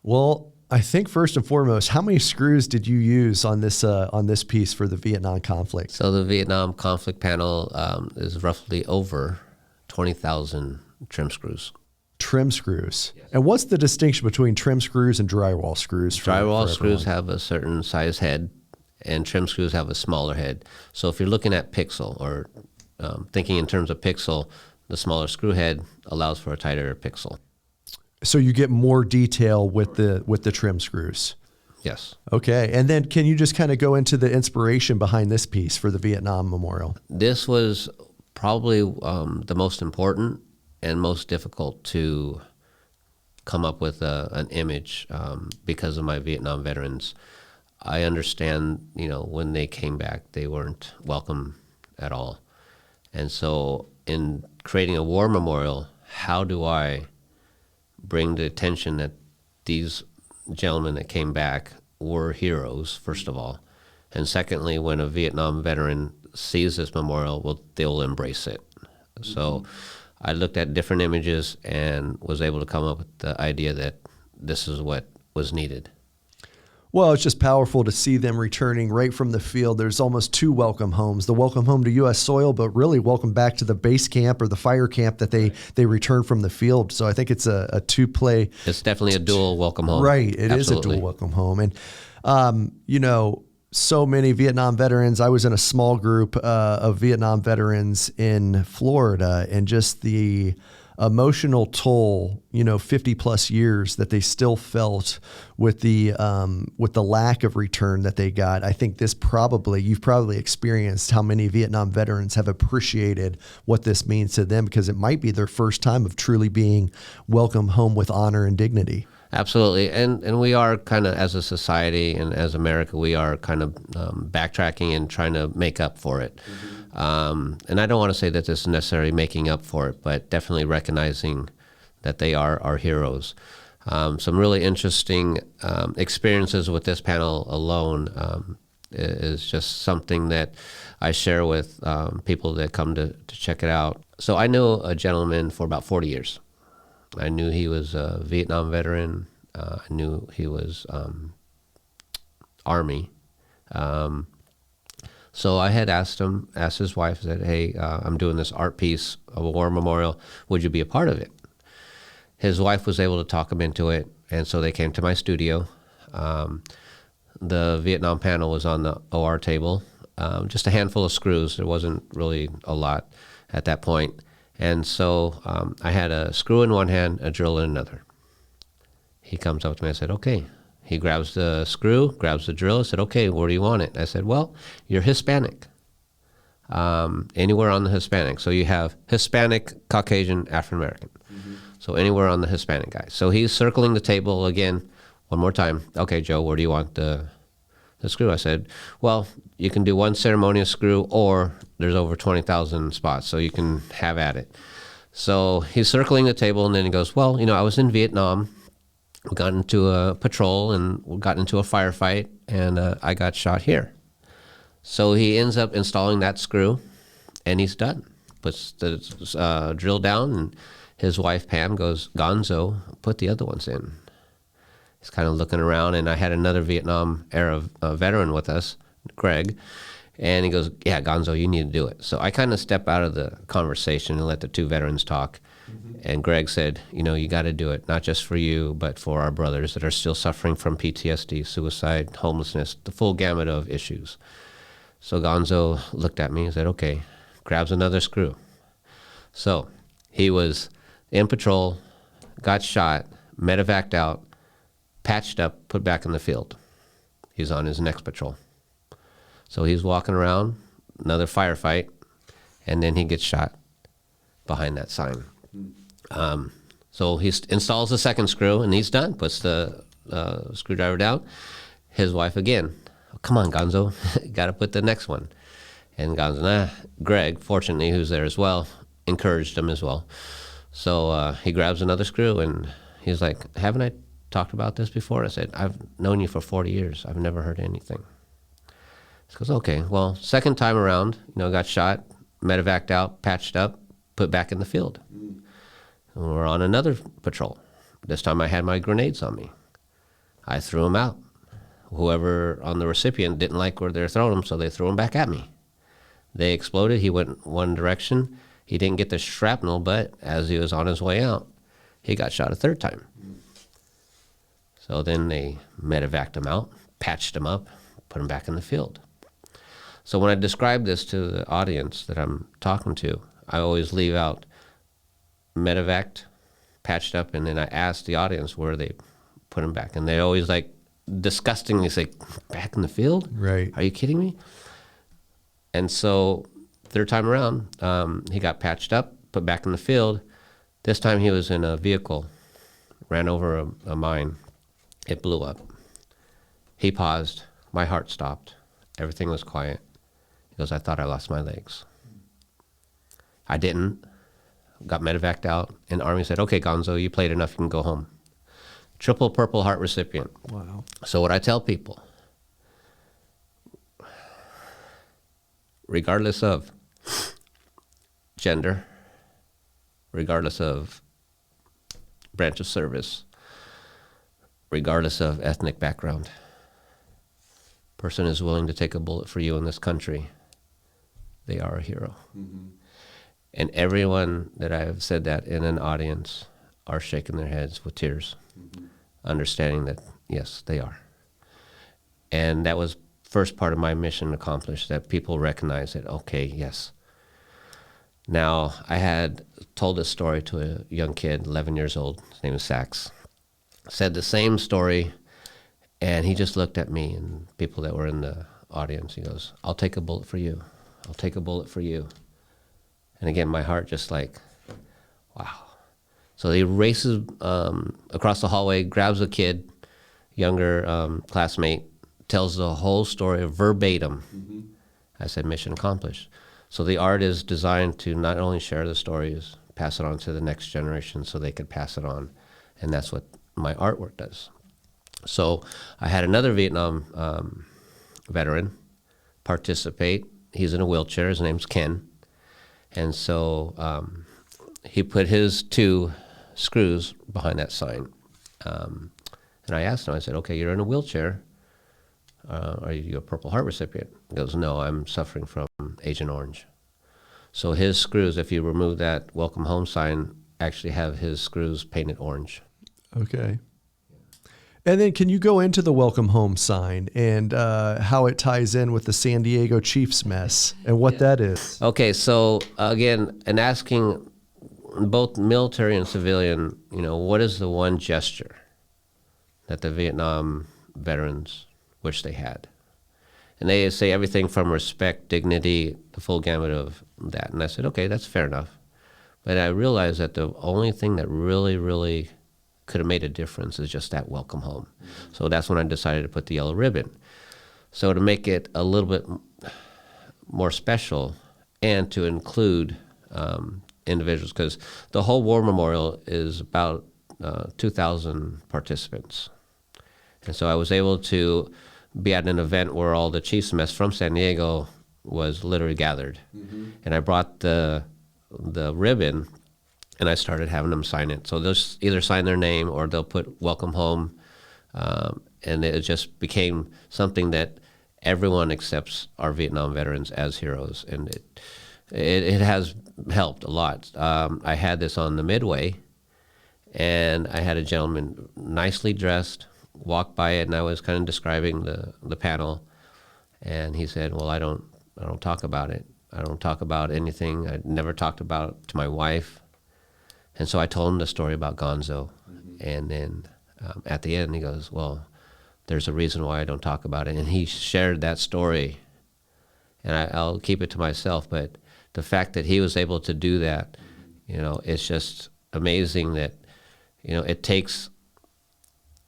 Well, I think first and foremost, how many screws did you use on this piece for the Vietnam conflict? So the Vietnam conflict panel is roughly over 20,000 trim screws. Trim screws. Yes. And what's the distinction between trim screws and drywall screws? Drywall screws have a certain size head, and trim screws have a smaller head. So if you're looking at pixel or thinking in terms of pixel, the smaller screw head allows for a tighter pixel. So you get more detail with the trim screws. Yes. Okay. And then can you just kind of go into the inspiration behind this piece for the Vietnam Memorial? This was probably the most important and most difficult to come up with an image because of my Vietnam veterans. I understand, when they came back, they weren't welcome at all. And so in creating a war memorial, how do I bring the attention that these gentlemen that came back were heroes, first of all, and secondly, when a Vietnam veteran sees this memorial, well, they'll embrace it. Mm-hmm. So I looked at different images and was able to come up with the idea that this is what was needed. Well, it's just powerful to see them returning right from the field. There's almost two welcome homes, the welcome home to U.S. soil, but really welcome back to the base camp or the fire camp that they return from the field. So I think it's a two-play. It's definitely a dual welcome home. Right. It Absolutely. Is a dual welcome home. And, so many Vietnam veterans. I was in a small group of Vietnam veterans in Florida, and just the emotional toll, 50 plus years that they still felt with the lack of return that they got. I think you've probably experienced how many Vietnam veterans have appreciated what this means to them, because it might be their first time of truly being welcomed home with honor and dignity. Absolutely. And we are kind of, as a society and as America, we are kind of backtracking and trying to make up for it. Mm-hmm. And I don't want to say that this is necessarily making up for it, but definitely recognizing that they are our heroes. Some really interesting experiences with this panel alone is just something that I share with people that come to check it out. So I knew a gentleman for about 40 years. I knew he was a Vietnam veteran. I knew he was Army. So I had asked his wife, said, hey, I'm doing this art piece of a war memorial. Would you be a part of it? His wife was able to talk him into it, and so they came to my studio. The Vietnam panel was on the OR table, just a handful of screws. There wasn't really a lot at that point. And so I had a screw in one hand, a drill in another. He comes up to me, I said, okay. He grabs the screw, grabs the drill, I said, okay, where do you want it? I said, well, you're Hispanic. Anywhere on the Hispanic. So you have Hispanic, Caucasian, African American. Mm-hmm. So anywhere on the Hispanic guy. So he's circling the table again, one more time. Okay, Joe, where do you want the screw? I said, well, you can do one ceremonious screw, or there's over 20,000 spots, so you can have at it. So he's circling the table, and then he goes, well, I was in Vietnam. We got into a patrol, and we got into a firefight, and I got shot here. So he ends up installing that screw, and he's done. Puts the drill down, and his wife, Pam, goes, Gonzo, put the other ones in. He's kind of looking around, and I had another Vietnam-era veteran with us, Greg, and he goes, yeah, Gonzo, you need to do it. So I kind of step out of the conversation and let the two veterans talk. Mm-hmm. And Greg said, you got to do it, not just for you, but for our brothers that are still suffering from PTSD, suicide, homelessness, the full gamut of issues. So Gonzo looked at me and said, okay, grabs another screw. So he was in patrol, got shot, medevaced out, patched up, put back in the field. He's on his next patrol. So he's walking around, another firefight, and then he gets shot behind that sign. So he installs the second screw, and he's done, puts the screwdriver down. His wife again, oh, come on, Gonzo, got to put the next one. And Gonzo, Greg, fortunately, who's there as well, encouraged him as well. So he grabs another screw, and he's like, haven't I talked about this before? I said, I've known you for 40 years. I've never heard anything. He goes, okay, well, second time around, got shot, medevaced out, patched up, put back in the field. And we're on another patrol. This time I had my grenades on me. I threw them out. Whoever on the recipient didn't like where they were throwing them, so they threw them back at me. They exploded. He went one direction. He didn't get the shrapnel, but as he was on his way out, he got shot a third time. So then they medevaced him out, patched him up, put him back in the field. So when I describe this to the audience that I'm talking to, I always leave out medevaced, patched up, and then I ask the audience where they put him back. And they always like disgustingly say, back in the field? Right. Are you kidding me? And so third time around, he got patched up, put back in the field. This time he was in a vehicle, ran over a mine. It blew up. He paused. My heart stopped. Everything was quiet. He goes, I thought I lost my legs. I didn't. Got medevaced out. And the Army said, okay, Gonzo, you played enough. You can go home. Triple Purple Heart recipient. Wow. So what I tell people, regardless of gender, regardless of branch of service, regardless of ethnic background, person is willing to take a bullet for you in this country, they are a hero. Mm-hmm. And everyone that I've said that in an audience are shaking their heads with tears, mm-hmm. understanding that, yes, they are. And that was first part of my mission accomplished, that people recognize that, okay, yes. Now, I had told this story to a young kid, 11 years old. His name is Sax. Said the same story, and he just looked at me and people that were in the audience. He goes, I'll take a bullet for you. I'll take a bullet for you. And again, my heart just like, wow. So he races across the hallway, grabs a kid, younger classmate, tells the whole story verbatim. Mm-hmm. I said, mission accomplished. So the art is designed to not only share the stories, pass it on to the next generation so they could pass it on. And that's what my artwork does. So I had another Vietnam veteran participate. He's in a wheelchair. His name's Ken. And so he put his 2 screws behind that sign. And I asked him, I said, okay, you're in a wheelchair. Are you a Purple Heart recipient? He goes, no, I'm suffering from Agent Orange. So his screws, if you remove that welcome home sign, actually have his screws painted orange. Okay. And then can you go into the welcome home sign and how it ties in with the San Diego Chiefs mess and what that is? Okay, so again, and asking both military and civilian, what is the one gesture that the Vietnam veterans wish they had? And they say everything from respect, dignity, the full gamut of that. And I said, okay, that's fair enough. But I realized that the only thing that really, really could have made a difference is just that welcome home. Mm-hmm. So that's when I decided to put the yellow ribbon. So to make it a little bit more special and to include individuals, because the whole war memorial is about 2,000 participants. And so I was able to be at an event where all the Chiefs mess from San Diego was literally gathered. Mm-hmm. And I brought the ribbon and I started having them sign it. So they'll either sign their name or they'll put welcome home. And it just became something that everyone accepts our Vietnam veterans as heroes. And it has helped a lot. I had this on the Midway, and I had a gentleman nicely dressed walk by it, and I was kind of describing the panel, and he said, well, I don't talk about it. I don't talk about anything. I never talked about it to my wife. And so I told him the story about Gonzo. Mm-hmm. And then at the end, he goes, well, there's a reason why I don't talk about it. And he shared that story. And I'll keep it to myself. But the fact that he was able to do that, it's just amazing that, it takes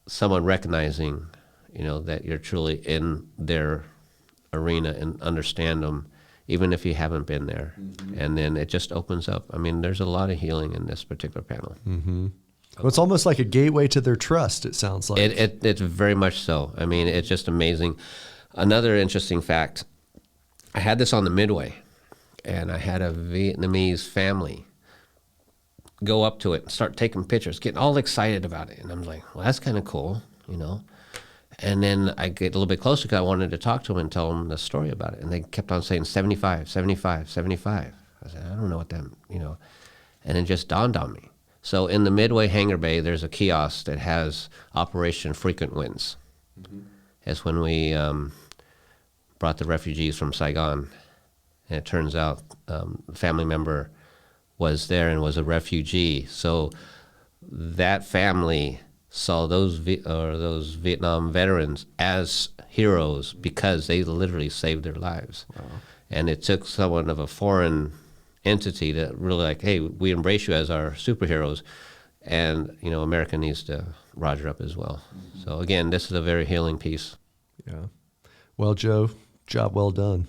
someone recognizing, that you're truly in their arena and understand them, even if you haven't been there. Mm-hmm. And then it just opens up. I mean, there's a lot of healing in this particular panel. Mm-hmm. Well, it's almost like a gateway to their trust, it sounds like. It's very much so. I mean, it's just amazing. Another interesting fact, I had this on the Midway, and I had a Vietnamese family go up to it and start taking pictures, getting all excited about it. And I'm like, well, that's kind of cool, And then I get a little bit closer because I wanted to talk to them and tell them the story about it. And they kept on saying 75, 75, 75. I said, I don't know what that, and it just dawned on me. So in the Midway hangar bay, there's a kiosk that has Operation Frequent Winds. Mm-hmm. That's when we brought the refugees from Saigon. And it turns out a family member was there and was a refugee. So that family saw those Vietnam veterans as heroes because they literally saved their lives. Wow. And it took someone of a foreign entity to really like, hey, we embrace you as our superheroes. And, America needs to roger up as well. Mm-hmm. So again, this is a very healing piece. Yeah. Well, Joe, job well done.